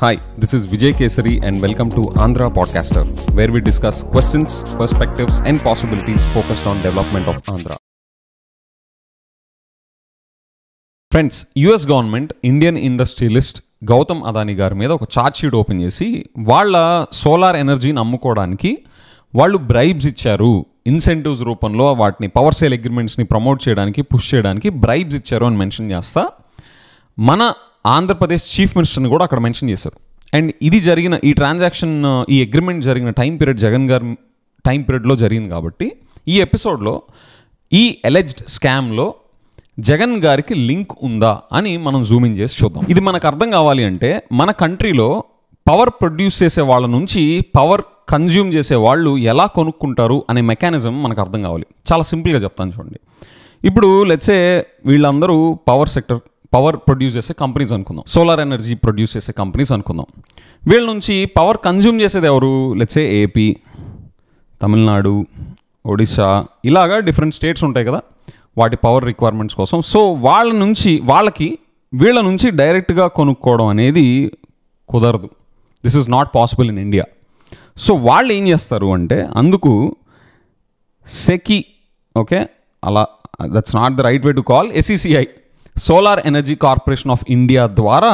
Hi, this is Vijay Kesari and welcome to Andhra Podcaster, where we discuss questions, perspectives and possibilities focused on development of Andhra. Friends, US government Indian industrialist Gautam Adani గారి మీద ఒక chart sheet open చేసి వాళ్ళ solar ఎనర్జీని అమ్ముకోవడానికి వాళ్ళు bribes ఇచ్చారు, incentives రూపంలో వాటిని పవర్ సేల్ అగ్రిమెంట్స్ని ప్రమోట్ చేయడానికి పుష్ చేయడానికి బ్రైబ్స్ ఇచ్చారు అని మెన్షన్ చేస్తా మన ఆంధ్రప్రదేశ్ చీఫ్ మినిస్టర్ని కూడా అక్కడ మెన్షన్ చేశారు. అండ్ ఇది జరిగిన ఈ ట్రాన్సాక్షన్ ఈ అగ్రిమెంట్ జరిగిన టైం పీరియడ్ జగన్ గారి టైం పీరియడ్లో జరిగింది కాబట్టి ఈ ఎపిసోడ్లో ఈ ఎలెజ్డ్ స్కామ్లో జగన్ గారికి లింక్ ఉందా అని మనం జూమ్ ఇన్ చేసి చూద్దాం. ఇది మనకు అర్థం కావాలి అంటే మన కంట్రీలో పవర్ ప్రొడ్యూస్ చేసే వాళ్ళ నుంచి పవర్ కన్జ్యూమ్ చేసే వాళ్ళు ఎలా కొనుక్కుంటారు అనే మెకానిజం మనకు అర్థం కావాలి. చాలా సింపుల్గా చెప్తాను చూడండి. ఇప్పుడు లెట్సే వీళ్ళందరూ పవర్ ప్రొడ్యూస్ చేసే కంపెనీస్ అనుకుందాం, సోలార్ ఎనర్జీ ప్రొడ్యూస్ చేసే కంపెనీస్ అనుకుందాం. వీళ్ళ నుంచి పవర్ కన్జ్యూమ్ చేసేది ఎవరు? లెట్సే ఏపీ, తమిళనాడు, ఒడిశా, ఇలాగా డిఫరెంట్ స్టేట్స్ ఉంటాయి కదా వాటి పవర్ రిక్వైర్మెంట్స్ కోసం. సో వీళ్ళ నుంచి డైరెక్ట్గా కొనుక్కోవడం అనేది కుదరదు. This is not possible in India. So వాళ్ళు ఏం చేస్తారు అంటే అందుకు సెకి, ఓకే, అలా that's not the right way to call, SECI, solar energy corporation of India ద్వారా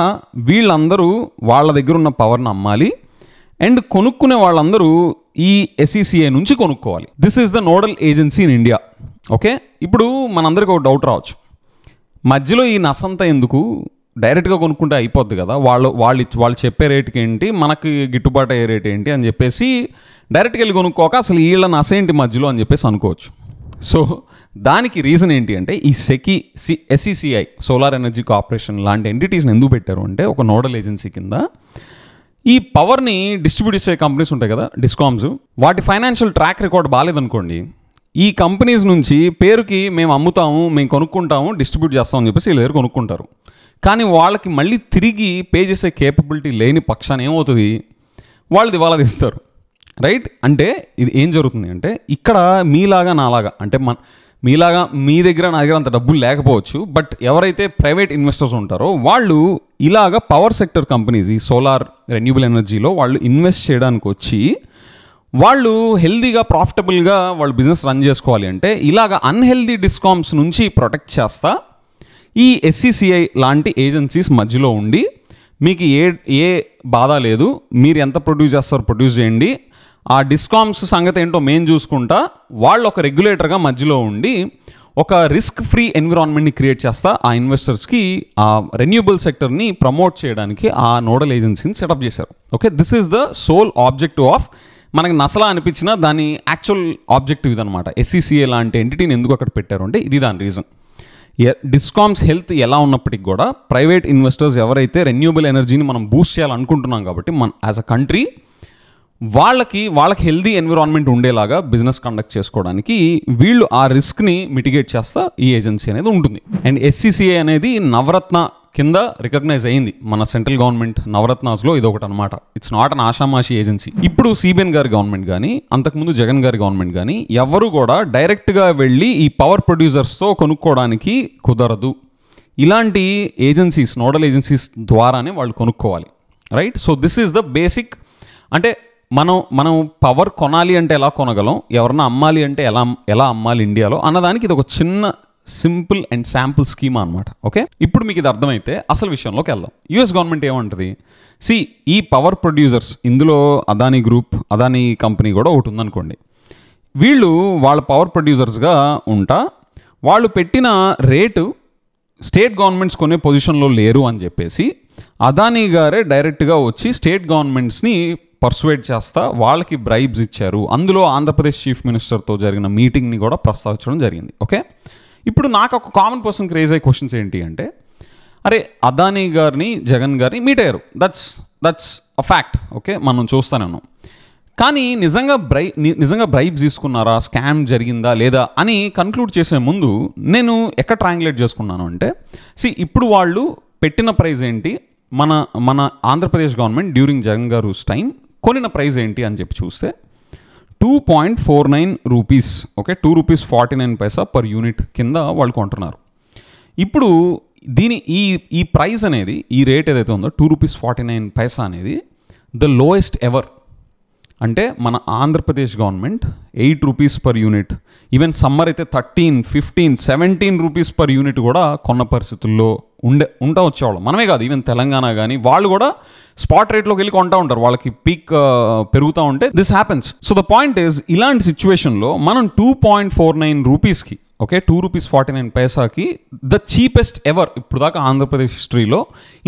వీళ్ళందరూ వాళ్ళ దగ్గర ఉన్న పవర్ని అమ్మాలి అండ్ కొనుక్కునే వాళ్ళందరూ ఈ SECI నుంచి కొనుక్కోవాలి. This is the nodal agency in India. Okay, ఇప్పుడు మనందరికీ ఒక డౌట్ రావచ్చు, మధ్యలో ఈ నసంతా ఎందుకు, డైరెక్ట్గా కొనుక్కుంటే అయిపోద్ది కదా, వాళ్ళు చెప్పే రేటుకి ఏంటి, మనకి గిట్టుబాటు అయ్యే రేట్ ఏంటి అని చెప్పేసి డైరెక్ట్గా వెళ్ళి కొనుక్కోక అసలు వీళ్ళ నస ఏంటి మధ్యలో అని చెప్పేసి అనుకోవచ్చు. సో దానికి రీజన్ ఏంటి అంటే ఈ SECI సోలార్ ఎనర్జీ కార్పొరేషన్ లాంటి ఎంటిటీస్ని ఎందుకు పెట్టారు అంటే ఒక నోడల్ ఏజెన్సీ కింద ఈ పవర్ని డిస్ట్రిబ్యూట్ చేసే కంపెనీస్ ఉంటాయి కదా, డిస్కామ్స్, వాటి ఫైనాన్షియల్ ట్రాక్ రికార్డ్ బాగాలేదనుకోండి, ఈ కంపెనీస్ నుంచి పేరుకి మేము అమ్ముతాము, మేము కొనుక్కుంటాము, డిస్ట్రిబ్యూట్ చేస్తామని చెప్పేసి వీళ్ళ దగ్గర కొనుక్కుంటారు. కానీ వాళ్ళకి మళ్ళీ తిరిగి పే చేసే కేపబిలిటీ లేని పక్షాన్ని ఏమవుతుంది, వాళ్ళు దివాలా తీస్తారు. రైట్? అంటే ఇది ఏం జరుగుతుంది అంటే ఇక్కడ మీలాగా నాలాగా, అంటే మీలాగా మీ దగ్గర నా దగ్గర అంత డబ్బులు లేకపోవచ్చు, బట్ ఎవరైతే ప్రైవేట్ ఇన్వెస్టర్స్ ఉంటారో వాళ్ళు ఇలాగ పవర్ సెక్టర్ కంపెనీస్, ఈ సోలార్ రెన్యూబుల్ ఎనర్జీలో వాళ్ళు ఇన్వెస్ట్ చేయడానికి వచ్చి వాళ్ళు హెల్దీగా ప్రాఫిటబుల్గా వాళ్ళు బిజినెస్ రన్ చేసుకోవాలి అంటే ఇలాగ అన్హెల్దీ డిస్కామ్స్ నుంచి ప్రొటెక్ట్ చేస్తా ఈ SECI లాంటి ఏజెన్సీస్ మధ్యలో ఉండి మీకు ఏ బాధ లేదు, మీరు ఎంత ప్రొడ్యూస్ చేస్తారో ప్రొడ్యూస్ చేయండి, ఆ డిస్కామ్స్ సంగతి ఏంటో మేము చూసుకుంటా, వాళ్ళు ఒక రెగ్యులేటర్గా మధ్యలో ఉండి ఒక రిస్క్ ఫ్రీ ఎన్విరాన్మెంట్ని క్రియేట్ చేస్తా ఆ ఇన్వెస్టర్స్కి ఆ రెన్యూబుల్ సెక్టర్ని ప్రమోట్ చేయడానికి ఆ నోడల్ ఏజెన్సీని సెటప్ చేశారు. Okay, this is the sole objective of, మనకి నసలా అనిపించిన దాని యాక్చువల్ ఆబ్జెక్టివ్ ఇదనమాట. SECI లాంటి ఎంటిటీని ఎందుకు అక్కడ పెట్టారు అంటే ఇది దాని రీజన్. డిస్కామ్స్ హెల్త్ ఎలా ఉన్నప్పటికీ కూడా ప్రైవేట్ ఇన్వెస్టర్స్ ఎవరైతే రెన్యూబుల్ ఎనర్జీని మనం బూస్ట్ చేయాలనుకుంటున్నాం కాబట్టి యాజ్ అ కంట్రీ వాళ్ళకి హెల్దీ ఎన్విరాన్మెంట్ ఉండేలాగా బిజినెస్ కండక్ట్ చేసుకోవడానికి వీళ్ళు ఆ రిస్క్ని మిటిగేట్ చేస్తా ఈ ఏజెన్సీ అనేది ఉంటుంది. అండ్ SECI అనేది నవరత్న కింద రికగ్నైజ్ అయింది మన సెంట్రల్ గవర్నమెంట్ నవరత్నాస్లో ఇది ఒకటి అనమాట. ఇట్స్ నాట్ అన్ ఆషామాషి ఏజెన్సీ. ఇప్పుడు CBN గారి గవర్నమెంట్ కానీ అంతకుముందు జగన్ గారి గవర్నమెంట్ కానీ ఎవరు కూడా డైరెక్ట్గా వెళ్ళి ఈ పవర్ ప్రొడ్యూసర్స్తో కొనుక్కోవడానికి కుదరదు. ఇలాంటి ఏజెన్సీస్, నోడల్ ఏజెన్సీస్ ద్వారానే వాళ్ళు కొనుక్కోవాలి. Right? So this is the basic. అంటే మనం పవర్ కొనాలి అంటే ఎలా కొనగలం, ఎవరన్నా అమ్మాలి అంటే ఎలా అమ్మాలి ఇండియాలో అన్నదానికి ఇది ఒక చిన్న సింపుల్ అండ్ శాంపుల్ స్కీమా అనమాట. ఓకే, ఇప్పుడు మీకు ఇది అర్థమైతే అసలు విషయంలోకి వెళ్దాం. US గవర్నమెంట్ ఏమంటుంది, ఈ పవర్ ప్రొడ్యూసర్స్, ఇందులో అదానీ గ్రూప్, అదానీ కంపెనీ కూడా ఒకటి ఉందనుకోండి, వీళ్ళు వాళ్ళ పవర్ ప్రొడ్యూసర్స్గా ఉంటా వాళ్ళు పెట్టిన రేటు స్టేట్ గవర్నమెంట్స్ కొనే పొజిషన్లో లేరు అని చెప్పేసి అదానీ గారే డైరెక్ట్గా వచ్చి స్టేట్ గవర్నమెంట్స్ని పర్సువేట్ చేస్తా వాళ్ళకి బ్రైబ్స్ ఇచ్చారు. అందులో ఆంధ్రప్రదేశ్ చీఫ్ మినిస్టర్తో జరిగిన మీటింగ్ని కూడా ప్రస్తావించడం జరిగింది. ఓకే, ఇప్పుడు నాకు ఒక కామన్ పర్సన్కి రేజ్ అయ్యే క్వశ్చన్స్ ఏంటి అంటే, అరే అదానీ గారిని జగన్ గారిని మీట్ అయ్యారు, దట్స్ అ ఫ్యాక్ట్. ఓకే, మనం చూస్తాను. కానీ నిజంగా బ్రైబ్స్ తీసుకున్నారా, స్కామ్ జరిగిందా లేదా అని కన్క్లూడ్ చేసే ముందు నేను ఎక్కడ ట్రాంగులేట్ చేసుకున్నాను అంటే, ఇప్పుడు వాళ్ళు పెట్టిన ప్రైస్ ఏంటి, మన ఆంధ్రప్రదేశ్ గవర్నమెంట్ డ్యూరింగ్ జగన్ గారు టైం కొనిన ప్రైస్ ఏంటి అని చెప్పి చూస్తే 2.49 రూపీస్. ఓకే, 2 రూపీస్ 49 పైసా పర్ యూనిట్ కింద వాళ్ళు కొంటున్నారు. ఇప్పుడు ఈ ప్రైస్ అనేది, ఈ రేట్ ఏదైతే ఉందో ₹2.49 అనేది ద లోయెస్ట్ ఎవర్. అంటే మన Andhra Pradesh government ₹8 per unit, even summer అయితే 13, 15, ₹17 per యూనిట్ కూడా కొన్న పరిస్థితుల్లో ఉంటా వచ్చేవాళ్ళం. మనమే కాదు, ఈవెన్ తెలంగాణ కానీ వాళ్ళు కూడా స్పాట్ రేట్లోకి వెళ్ళి కొంటా ఉంటారు, వాళ్ళకి పీక్ పెరుగుతూ ఉంటే this happens. So the point is, ఇలాంటి సిచ్యువేషన్లో మనం ₹2.49కి, ఓకే, ₹2.49కి ద చీపెస్ట్ ఎవర్ ఇప్పుడు దాకా ఆంధ్రప్రదేశ్ హిస్టరీలో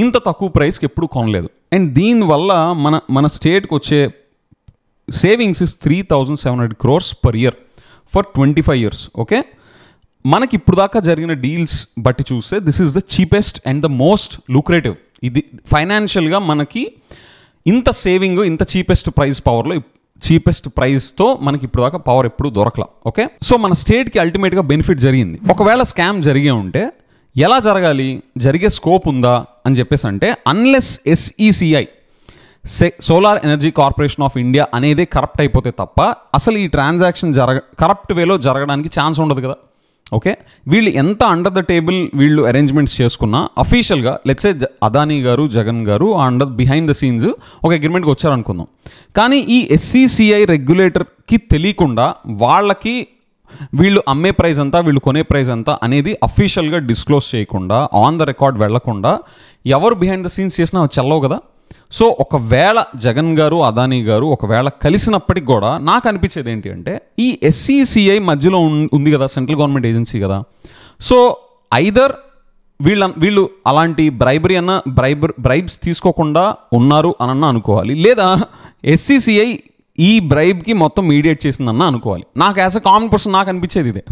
ఇంత తక్కువ ప్రైస్కి ఎప్పుడు కొనలేదు. అండ్ దీనివల్ల మన స్టేట్కి వచ్చే savings is 3,700 crores per year for 25 years. Okay, మనకి ఇప్పుడు దాకా జరిగిన డీల్స్ బట్టి చూస్తే this is the cheapest and the most lucrative. ఇది ఫైనాన్షియల్గా మనకి ఇంత సేవింగ్, ఇంత చీపెస్ట్ ప్రైస్తో మనకి ఇప్పుడు దాకా పవర్ ఎప్పుడు దొరకలా. ఓకే, సో మన స్టేట్కి అల్టిమేట్గా బెనిఫిట్ జరిగింది. ఒకవేళ స్కామ్ జరిగే ఉంటే ఎలా జరగాలి, జరిగే స్కోప్ ఉందా అని చెప్పేసి అంటే, unless SECI solar energy corporation of India అనేది కరప్ట్ అయిపోతే తప్ప అసలు ఈ ట్రాన్సాక్షన్ కరప్ట్ వేలో జరగడానికి ఛాన్స్ ఉండదు కదా. ఓకే, వీళ్ళు ఎంత అండర్ ద టేబుల్ వీళ్ళు అరేంజ్మెంట్స్ చేసుకున్నా అఫీషియల్గా లెట్స్ సే అదానీ గారు, జగన్ గారు బిహైండ్ ద సీన్స్ ఒక అగ్రిమెంట్కి వచ్చారనుకుందాం. కానీ ఈ SECI రెగ్యులేటర్కి తెలియకుండా వాళ్ళకి వీళ్ళు అమ్మే ప్రైస్ ఎంత, వీళ్ళు కొనే ప్రైస్ ఎంత అనేది అఫీషియల్గా డిస్క్లోజ్ చేయకుండా, ఆన్ ద రికార్డ్ వెళ్లకుండా ఎవరు బిహైండ్ ద సీన్స్ చేసినా చల్లవు కదా. సో ఒకవేళ జగన్ గారు, అదానీ గారు ఒకవేళ కలిసినప్పటికి కూడా నాకు అనిపించేది ఏంటి అంటే, ఈ SECI మధ్యలో ఉంది కదా, సెంట్రల్ గవర్నమెంట్ ఏజెన్సీ కదా. సో ఐదర్ వీళ్ళు అలాంటి బ్రైబ్స్ తీసుకోకుండా ఉన్నారు అని అనుకోవాలి, లేదా SECI ఈ బ్రైబ్కి మొత్తం మీడియేట్ చేసిందన్న అనుకోవాలి. నాకు యాజ్ అ కామన్ పర్సన్ నాకు అనిపించేది ఇదే.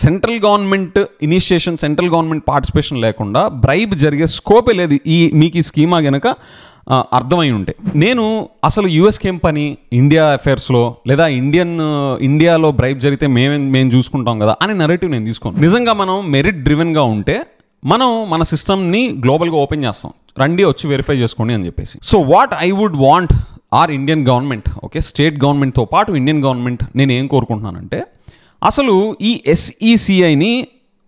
Central government initiation, central government participation లేకుండా బ్రైబ్ జరిగే స్కోపే లేదు. మీకు ఈ స్కీమా కనుక అర్థమై ఉంటే, నేను అసలు యూఎస్కి ఏం పని ఇండియా అఫేర్స్లో, లేదా ఇండియాలో బ్రైబ్ జరిగితే మేము చూసుకుంటాం కదా అనే నరేటివ్ నేను తీసుకోను. నిజంగా మనం మెరిట్ డ్రివెన్గా ఉంటే మనం మన సిస్టమ్ని గ్లోబల్గా ఓపెన్ చేస్తాం, రండి వచ్చి వెరిఫై చేసుకోండి అని చెప్పేసి. So what I would want Indian government, okay, state గవర్నమెంట్తో పాటు ఇండియన్ గవర్నమెంట్ నేను ఏం కోరుకుంటున్నానంటే, అసలు ఈ SECIని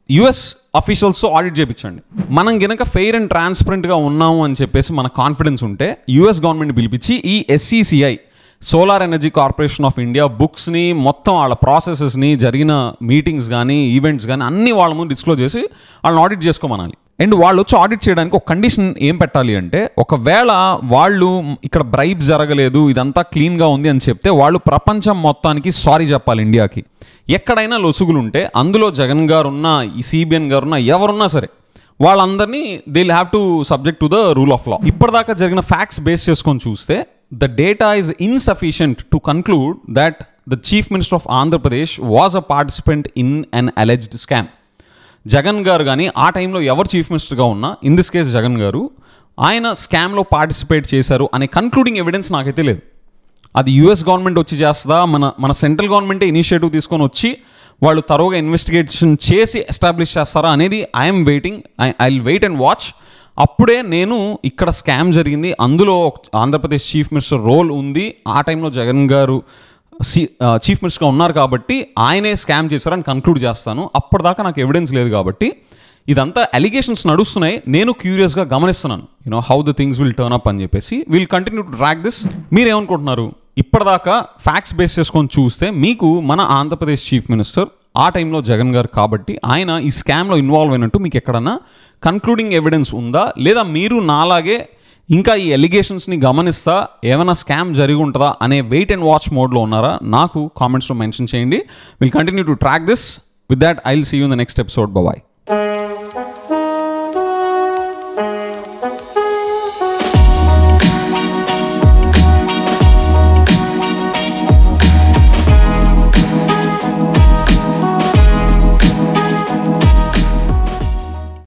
US అఫీషియల్స్తో ఆడిట్ చేయించండి. మనం గనక ఫెయిర్ అండ్ ట్రాన్స్పరెంట్గా ఉన్నాము అని చెప్పేసి మన కాన్ఫిడెన్స్ ఉంటే US గవర్నమెంట్ పిలిపించి ఈ SECI solar energy corporation of India బుక్స్ని, మొత్తం వాళ్ళ ప్రాసెసెస్ని, జరిగిన మీటింగ్స్ కానీ ఈవెంట్స్ కానీ అన్నీ వాళ్ళ ముందు డిస్క్లోజ్ చేసి వాళ్ళని ఆడిట్ చేసుకోమనాలి. అండ్ వాళ్ళు వచ్చి ఆడిట్ చేయడానికి ఒక కండిషన్ ఏం పెట్టాలి అంటే, ఒకవేళ వాళ్ళు ఇక్కడ బ్రైబ్ జరగలేదు, ఇదంతా క్లీన్గా ఉంది అని చెప్తే వాళ్ళు ప్రపంచం మొత్తానికి సారీ చెప్పాలి. ఇండియాకి ఎక్కడైనా లొసుగులు ఉంటే అందులో జగన్ గారు ఉన్నా, ఈ CBN గారు ఉన్నా, ఎవరున్నా సరే వాళ్ళందరినీ they will have to subject to the rule of law. ఇప్పటిదాకా జరిగిన ఫ్యాక్ట్స్ బేస్ చేసుకొని చూస్తే the data is insufficient to conclude that the chief minister of Andhra Pradesh was a participant in an alleged scam. Jagan గారు కానీ ఆ టైంలో ఎవరు చీఫ్ మినిస్టర్గా ఉన్నా, ఇన్ దిస్ కేస్ జగన్ గారు, ఆయన స్కామ్లో పార్టిసిపేట్ చేశారు అనే కన్క్లూడింగ్ ఎవిడెన్స్ నాకైతే లేదు. అది US గవర్నమెంట్ వచ్చి చేస్తుందా, మన సెంట్రల్ గవర్నమెంటే ఇనిషియేటివ్ తీసుకొని వచ్చి వాళ్ళు తరోగా ఇన్వెస్టిగేషన్ చేసి ఎస్టాబ్లిష్ చేస్తారా అనేది I'm waiting. I will wait and watch. అప్పుడే నేను ఇక్కడ స్కామ్ జరిగింది, అందులో ఆంధ్రప్రదేశ్ చీఫ్ మినిస్టర్ రోల్ ఉంది, ఆ టైంలో జగన్ గారు చీఫ్ మినిస్టర్గా ఉన్నారు కాబట్టి ఆయనే స్కామ్ చేశారని కన్క్లూడ్ చేస్తాను. అప్పటిదాకా నాకు ఎవిడెన్స్ లేదు కాబట్టి ఇదంతా అలిగేషన్స్ నడుస్తున్నాయి, నేను క్యూరియస్గా గమనిస్తున్నాను, how the things will turn up అని చెప్పేసి. Will continue to track this. మీరేమనుకుంటున్నారు? ఇప్పటిదాకా ఫ్యాక్ట్స్ బేస్ చేసుకొని చూస్తే మీకు మన ఆంధ్రప్రదేశ్ చీఫ్ మినిస్టర్ ఆ టైంలో జగన్ గారు కాబట్టి ఆయన ఈ స్కామ్లో ఇన్వాల్వ్ అయినట్టు మీకు ఎక్కడన్నా కన్క్లూడింగ్ ఎవిడెన్స్ ఉందా, లేదా మీరు నాలాగే ఇంకా ఈ ఎలిగేషన్స్ని గమనిస్తా ఏమైనా స్కామ్ జరిగి ఉంటుందా అనే వెయిట్ అండ్ వాచ్ మోడ్లో ఉన్నారా? నాకు కామెంట్స్లో మెన్షన్ చేయండి. Will continue to track this. With that I will see you in the next episode. Bye.